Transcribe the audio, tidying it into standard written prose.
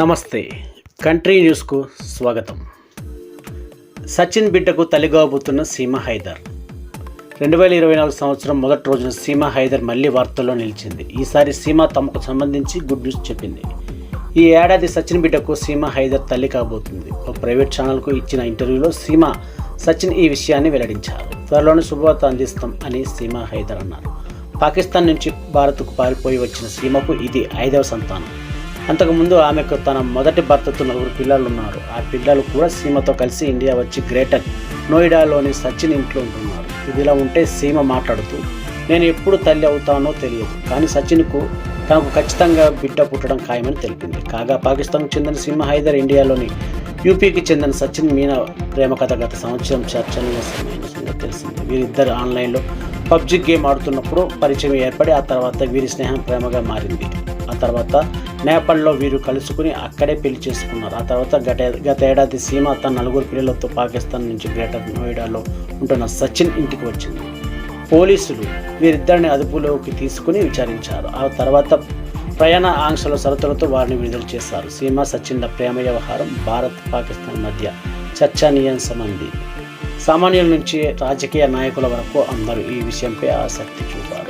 నమస్తే. కంట్రీ న్యూస్కు స్వాగతం. సచిన్ బిడ్డకు తల్లిగాబోతున్న సీమా హైదర్. 2024 సంవత్సరం మొదటి రోజున సీమా హైదర్ మళ్ళీ వార్తల్లో నిలిచింది. ఈసారి సీమా తమకు సంబంధించి గుడ్ న్యూస్ చెప్పింది. ఈ ఏడాది సచిన్ బిడ్డకు సీమా హైదర్ తల్లి కాబోతుంది. ఒక ప్రైవేట్ ఛానల్కు ఇచ్చిన ఇంటర్వ్యూలో సచిన్ ఈ విషయాన్ని వెల్లడించారు. త్వరలోనే శుభవార్త అందిస్తాం అని సీమా హైదర్ అన్నారు. పాకిస్తాన్ నుంచి భారత్కు పారిపోయి వచ్చిన సీమకు ఇది 5వ సంతానం. అంతకుముందు ఆమెకు తన మొదటి భర్తతో 4 పిల్లలు ఉన్నారు. ఆ పిల్లలు కూడా సీమతో కలిసి ఇండియా వచ్చి గ్రేటర్ నోయిడాలోని సచిన్ ఇంట్లో ఉంటున్నారు. ఇదిలా ఉంటే సీమ మాట్లాడుతూ, నేను ఎప్పుడు తల్లి అవుతానో తెలియదు, కానీ సచిన్కు తనకు ఖచ్చితంగా బిడ్డ పుట్టడం ఖాయమని తెలిపింది. కాగా పాకిస్తాన్కు చెందిన సీమా హైదర్, ఇండియాలోని యూపీకి చెందిన సచిన్ మీనా ప్రేమ కథ గత సంవత్సరం చర్చనీయాంశమైన సంగతి తెలిసింది. వీరిద్దరు ఆన్లైన్లో పబ్జి గేమ్ ఆడుతున్నప్పుడు పరిచయం ఏర్పడి ఆ తర్వాత వీరి స్నేహం ప్రేమగా మారింది. ఆ తర్వాత నేపాల్లో వీరు కలుసుకుని అక్కడే పెళ్లి చేసుకున్నారు. ఆ తర్వాత గత ఏడాది సీమ తన 4 పిల్లలతో పాకిస్తాన్ నుంచి గ్రేటర్ నోయిడాలో ఉంటున్న సచిన్ ఇంటికి వచ్చింది. పోలీసులు వీరిద్దరిని అదుపులోకి తీసుకుని విచారించారు. ఆ తర్వాత ప్రయాణ ఆంక్షల షరతులతో వారిని విడుదల చేశారు. సీమ సచిన్ల ప్రేమ వ్యవహారం భారత్ పాకిస్తాన్ మధ్య చర్చనీయాంశమైంది. సామాన్యుల నుంచి రాజకీయ నాయకుల వరకు అందరూ ఈ విషయంపై ఆసక్తి చూపారు.